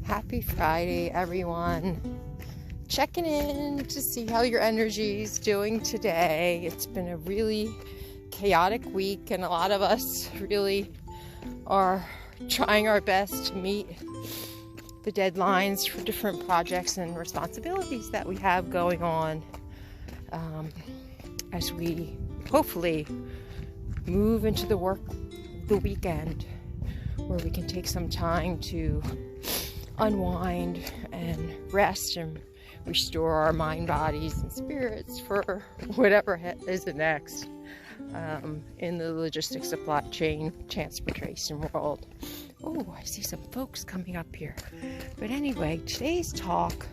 Happy Friday, everyone. Checking in to see how your energy is doing today. It's been a really chaotic week, and a lot of us really are trying our best to meet the deadlines for different projects and responsibilities that we have going on as we hopefully move into the weekend, where we can take some time to unwind and rest and restore our mind, bodies, and spirits for whatever is next in the logistics, supply chain, transportation world. Oh, I see some folks coming up here. But anyway, today's talk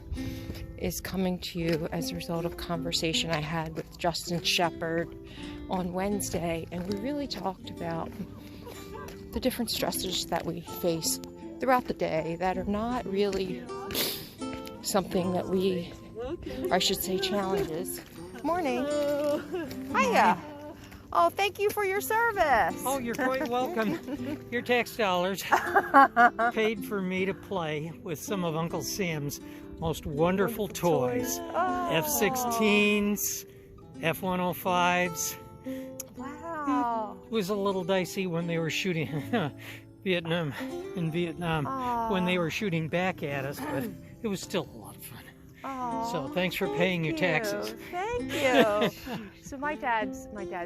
is coming to you as a result of a conversation I had with Justin Shepard on Wednesday, and we really talked about the different stresses that we face throughout the day that are not really something that I should say challenges. Morning. Hiya. Oh, thank you for your service. Oh, you're quite welcome. Your tax dollars paid for me to play with some of Uncle Sam's most wonderful toys. Oh. F-16s, F-105s. Wow. It was a little dicey when they were shooting Vietnam, when they were shooting back at us, but it was still a lot of fun. Oh, so thanks for paying your taxes. Thank you. So my dad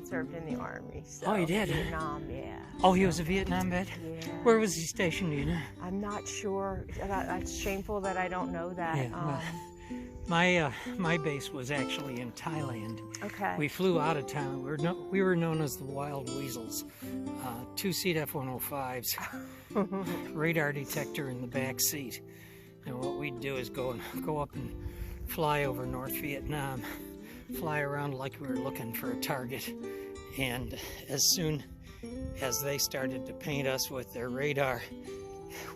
served in the Army. So Oh, he did? Vietnam, yeah. Oh, he was a Vietnam vet? Yeah. Where was he stationed, do you know? I'm not sure. That's shameful that I don't know that. Yeah, my base was actually in Thailand. Okay. We flew out of town. We were known as the Wild Weasels. Two-seat F-105s, radar detector in the back seat. And what we'd do is go up and fly over North Vietnam, fly around like we were looking for a target. And as soon as they started to paint us with their radar,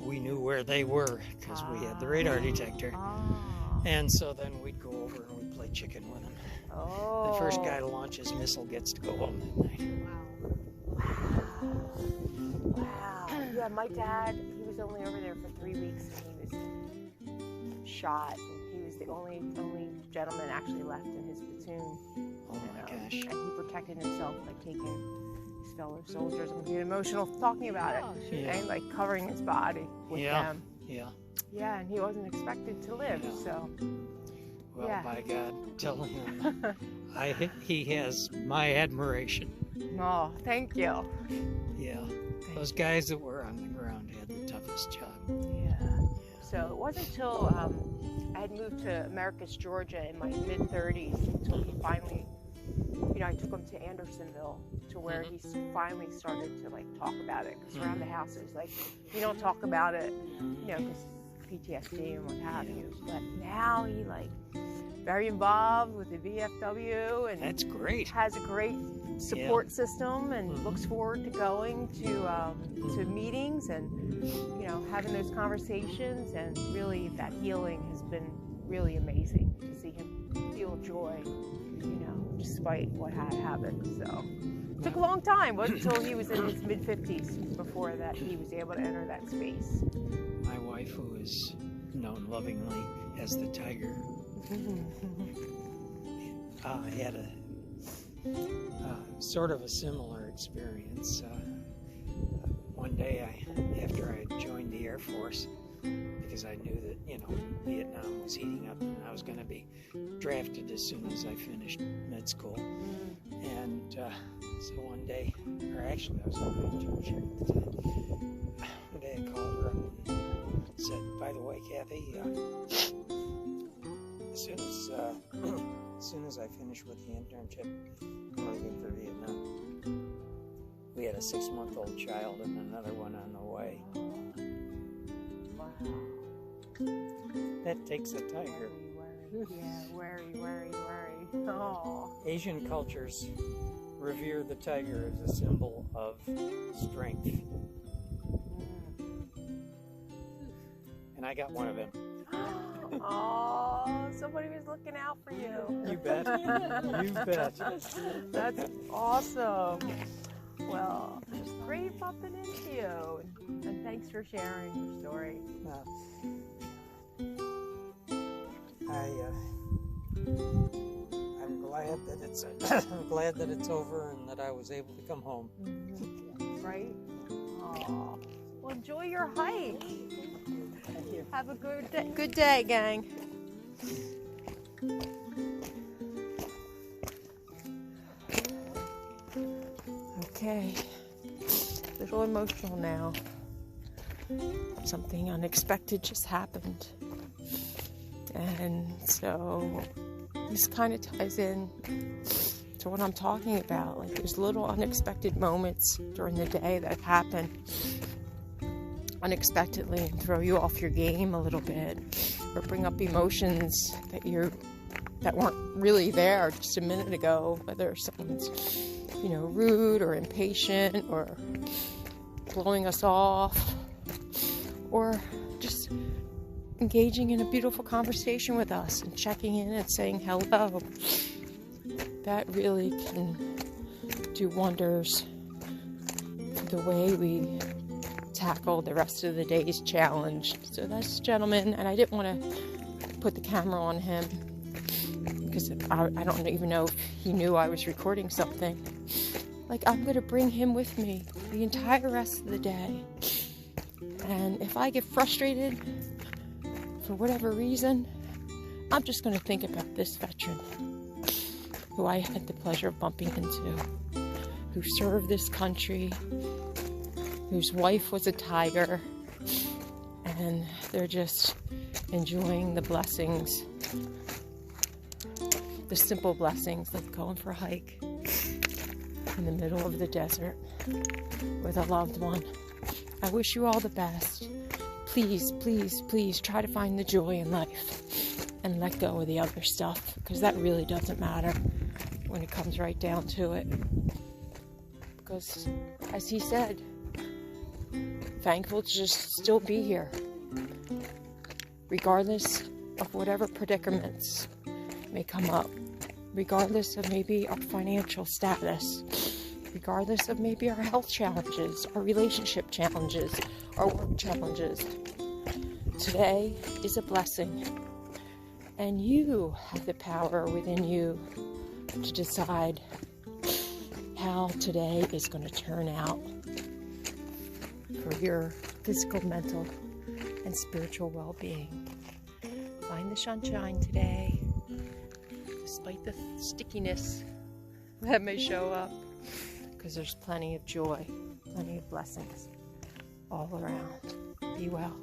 we knew where they were because we had the radar detector. And so then we'd go over and we'd play chicken with them. Oh. The first guy to launch his missile gets to go home that night. Wow. Yeah, my dad, he was only over there for 3 weeks, and he was shot. And he was the only gentleman actually left in his platoon. Oh my gosh. And he protected himself by taking his fellow soldiers. I'm getting emotional talking about it. Yeah. And like covering his body with them. Yeah. Yeah, and he wasn't expected to live, so. Well, yeah. by God, tell him he has my admiration. Oh, thank you. Yeah, those guys that were on the ground had the toughest job. Yeah. So it wasn't until I had moved to Americus, Georgia in my mid-30s until he finally, I took him to Andersonville to where he finally started to like talk about it. Because around the house it was like, you don't talk about it, because PTSD and what have you. But now he very involved with the VFW, and that's great. Has a great support system, and looks forward to going to meetings and having those conversations, and really that healing has been really amazing to see him feel joy, despite what had happened. So it took a long time. It wasn't until he was in his mid-50s before that he was able to enter that space. My wife, who is known lovingly as the Tiger, had a sort of a similar experience. One day, after I had joined the Air Force, because I knew that, Vietnam was heating up and I was going to be drafted as soon as I finished med school. And so one day, or actually I was on my internship at the time, one day I called her up and said, by the way, Kathy, as soon as I finish with the internship, I'm leaving for Vietnam. We had a 6-month-old child and another one on the way. Wow. That takes a tiger. Worry. Oh. Asian cultures revere the tiger as a symbol of strength. And I got one of them. Oh, somebody was looking out for you. You bet. You bet. That's awesome. Well, it was great bumping into you. And thanks Thanks for sharing your story. I'm glad that it's I'm glad that it's over and that I was able to come home. Right? Aw. Well, enjoy your hike. Thank you. Have a good day, gang. Okay. A little emotional now. Something unexpected just happened. And so this kind of ties in to what I'm talking about. Like, there's little unexpected moments during the day that happen unexpectedly and throw you off your game a little bit, or bring up emotions that weren't really there just a minute ago, whether someone's rude or impatient or blowing us off, or just engaging in a beautiful conversation with us and checking in and saying hello. That really can do wonders for the way we tackle the rest of the day's challenge. So that's a gentleman, and I didn't want to put the camera on him because I don't even know if he knew I was recording something. Like, I'm going to bring him with me the entire rest of the day. And if I get frustrated for whatever reason, I'm just going to think about this veteran who I had the pleasure of bumping into, who served this country, whose wife was a tiger, and they're just enjoying the blessings, the simple blessings, like going for a hike in the middle of the desert with a loved one. I wish you all the best. Please, please, please try to find the joy in life and let go of the other stuff, because that really doesn't matter when it comes right down to it. Because, as he said, thankful to just still be here, regardless of whatever predicaments may come up, regardless of maybe our financial status, regardless of maybe our health challenges, our relationship challenges, our work challenges. Today is a blessing, and you have the power within you to decide how today is going to turn out for your physical, mental, and spiritual well-being. Find the sunshine today, despite the stickiness that may show up, because there's plenty of joy, plenty of blessings all around. Be well.